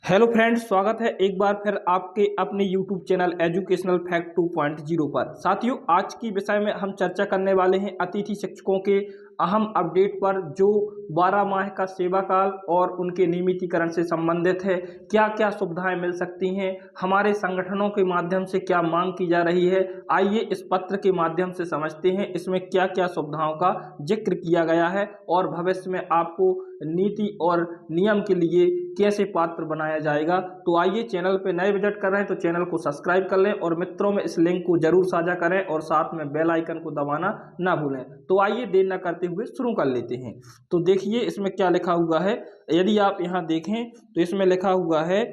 Hello friends, स्वागत है एक बार फिर आपके अपने यूट्यूब चैनल एजुकेशनल फैक्ट 2.0 पर। साथियों, आज की विषय में हम चर्चा करने वाले हैं अतिथि शिक्षकों के अहम अपडेट पर, जो 12 माह का सेवा काल और उनके नियमितीकरण से संबंधित है। क्या क्या सुविधाएं मिल सकती हैं, हमारे संगठनों के माध्यम से क्या मांग की जा रही है, आइए इस पत्र के माध्यम से समझते हैं इसमें क्या क्या सुविधाओं का जिक्र किया गया है और भविष्य में आपको नीति और नियम के लिए कैसे पात्र बनाया जाएगा। तो आइए, चैनल पे नए विजिट कर रहे हैं तो चैनल को सब्सक्राइब कर लें और मित्रों में इस लिंक को जरूर साझा करें और साथ में बेल आइकन को दबाना ना भूलें। तो आइए देर न करते हुए शुरू कर लेते हैं। तो देखिए इसमें क्या लिखा हुआ है। यदि आप यहाँ देखें तो इसमें लिखा हुआ है,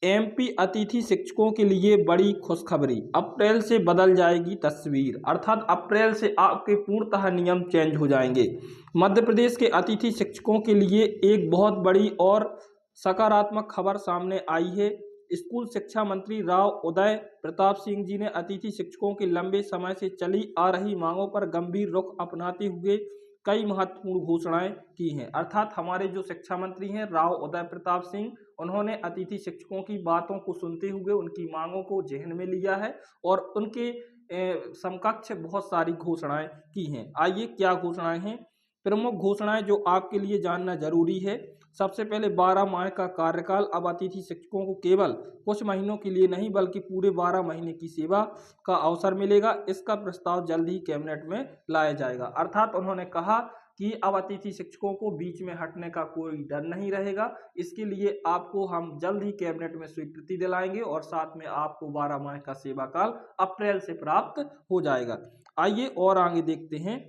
एमपी अतिथि शिक्षकों के लिए बड़ी खुशखबरी, अप्रैल से बदल जाएगी तस्वीर। अर्थात अप्रैल से आपके पूर्णतः नियम चेंज हो जाएंगे। मध्य प्रदेश के अतिथि शिक्षकों के लिए एक बहुत बड़ी और सकारात्मक खबर सामने आई है। स्कूल शिक्षा मंत्री राव उदय प्रताप सिंह जी ने अतिथि शिक्षकों की लंबे समय से चली आ रही मांगों पर गंभीर रुख अपनाते हुए कई महत्वपूर्ण घोषणाएं की हैं। अर्थात हमारे जो शिक्षा मंत्री हैं राव उदय प्रताप सिंह, उन्होंने अतिथि शिक्षकों की बातों को सुनते हुए उनकी मांगों को जहन में लिया है और उनके समकक्ष बहुत सारी घोषणाएं की हैं। आइए क्या घोषणाएं हैं। प्रमुख घोषणाएं जो आपके लिए जानना जरूरी है। सबसे पहले 12 माह का कार्यकाल। अब अतिथि शिक्षकों को केवल कुछ महीनों के लिए नहीं बल्कि पूरे 12 महीने की सेवा का अवसर मिलेगा। इसका प्रस्ताव जल्द ही कैबिनेट में लाया जाएगा। अर्थात उन्होंने कहा कि अब अतिथि शिक्षकों को बीच में हटने का कोई डर नहीं रहेगा। इसके लिए आपको हम जल्द ही कैबिनेट में स्वीकृति दिलाएंगे और साथ में आपको 12 माह का सेवा काल अप्रैल से प्राप्त हो जाएगा। आइए और आगे देखते हैं,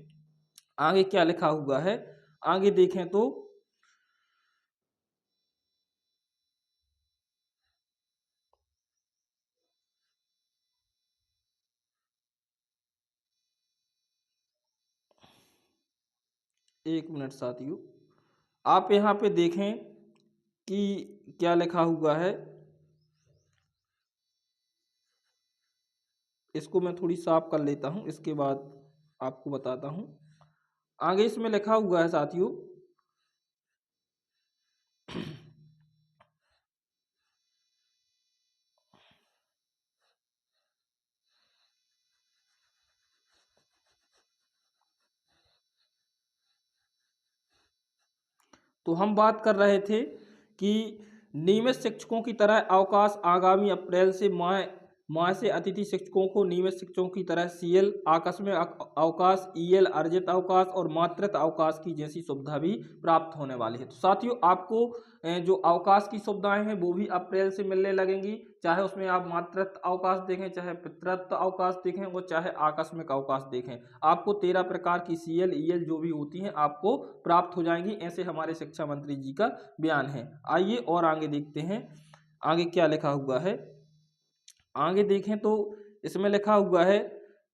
आगे क्या लिखा हुआ है। आगे देखें तो एक मिनट साथियों, आप यहाँ पे देखें कि क्या लिखा हुआ है। इसको मैं थोड़ी साफ कर लेता हूँ, इसके बाद आपको बताता हूँ। आगे इसमें लिखा हुआ है साथियों, तो हम बात कर रहे थे कि नियमित शिक्षकों की तरह अवकाश आगामी अप्रैल से माह माह से अतिथि शिक्षकों को नियमित शिक्षकों की तरह सीएल, आकस्मिक अवकाश, ईएल, अर्जित अवकाश और मातृत्व अवकाश की जैसी सुविधा भी प्राप्त होने वाली है। तो साथियों, आपको जो अवकाश की सुविधाएं हैं वो भी अप्रैल से मिलने लगेंगी। चाहे उसमें आप मातृत्व अवकाश देखें, चाहे पितृत्व अवकाश देखें, वो चाहे आकस्मिक अवकाश देखें, आपको 13 प्रकार की सीएल, ईएल जो भी होती हैं आपको प्राप्त हो जाएंगी। ऐसे हमारे शिक्षा मंत्री जी का बयान है। आइए और आगे देखते हैं, आगे क्या लिखा हुआ है। आगे देखें तो इसमें लिखा हुआ है,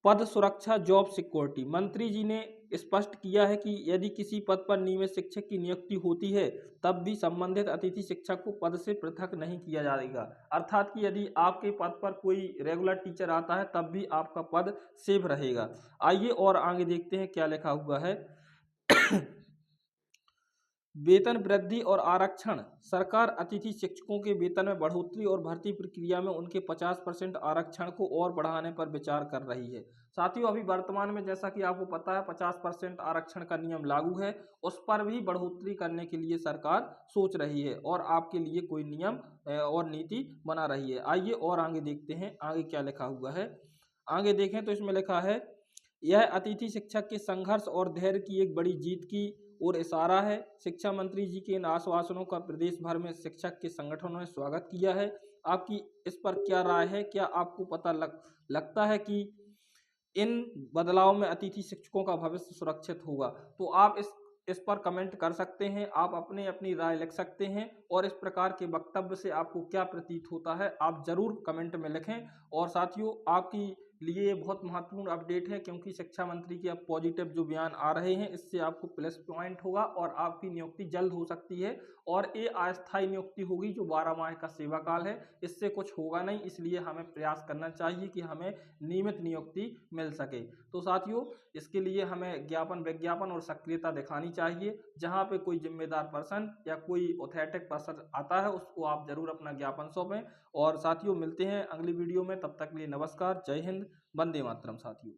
पद सुरक्षा, जॉब सिक्योरिटी। मंत्री जी ने स्पष्ट किया है कि यदि किसी पद पर नियमित शिक्षक की नियुक्ति होती है तब भी संबंधित अतिथि शिक्षक को पद से पृथक नहीं किया जाएगा। अर्थात कि यदि आपके पद पर कोई रेगुलर टीचर आता है तब भी आपका पद सेफ रहेगा। आइए और आगे देखते हैं क्या लिखा हुआ है। वेतन वृद्धि और आरक्षण। सरकार अतिथि शिक्षकों के वेतन में बढ़ोतरी और भर्ती प्रक्रिया में उनके 50% आरक्षण को और बढ़ाने पर विचार कर रही है। साथियों, अभी वर्तमान में जैसा कि आपको पता है 50% आरक्षण का नियम लागू है, उस पर भी बढ़ोतरी करने के लिए सरकार सोच रही है और आपके लिए कोई नियम और नीति बना रही है। आइए और आगे देखते हैं, आगे क्या लिखा हुआ है। आगे देखें तो इसमें लिखा है, यह अतिथि शिक्षक के संघर्ष और धैर्य की एक बड़ी जीत की ओर इशारा है। शिक्षा मंत्री जी के इन आश्वासनों का प्रदेश भर में शिक्षक के संगठनों ने स्वागत किया है। आपकी इस पर क्या राय है? क्या आपको पता लगता है कि इन बदलाव में अतिथि शिक्षकों का भविष्य सुरक्षित होगा? तो आप इस पर कमेंट कर सकते हैं, आप अपनी राय लिख सकते हैं और इस प्रकार के वक्तव्य से आपको क्या प्रतीत होता है आप जरूर कमेंट में लिखें। और साथियों, आपकी लिए ये बहुत महत्वपूर्ण अपडेट है, क्योंकि शिक्षा मंत्री के अब पॉजिटिव जो बयान आ रहे हैं इससे आपको प्लस पॉइंट होगा और आपकी नियुक्ति जल्द हो सकती है। और ये अस्थायी नियुक्ति होगी जो 12 माह का सेवा काल है, इससे कुछ होगा नहीं, इसलिए हमें प्रयास करना चाहिए कि हमें नियमित नियुक्ति मिल सके। तो साथियों, इसके लिए हमें विज्ञापन और सक्रियता दिखानी चाहिए। जहाँ पे कोई जिम्मेदार पर्सन या कोई ऑथेंटिक पर्सन आता है उसको आप जरूर अपना ज्ञापन सौंपें। और साथियों, मिलते हैं अगली वीडियो में, तब तक के लिए नमस्कार, जय हिंद, वंदे मातरम साथियों।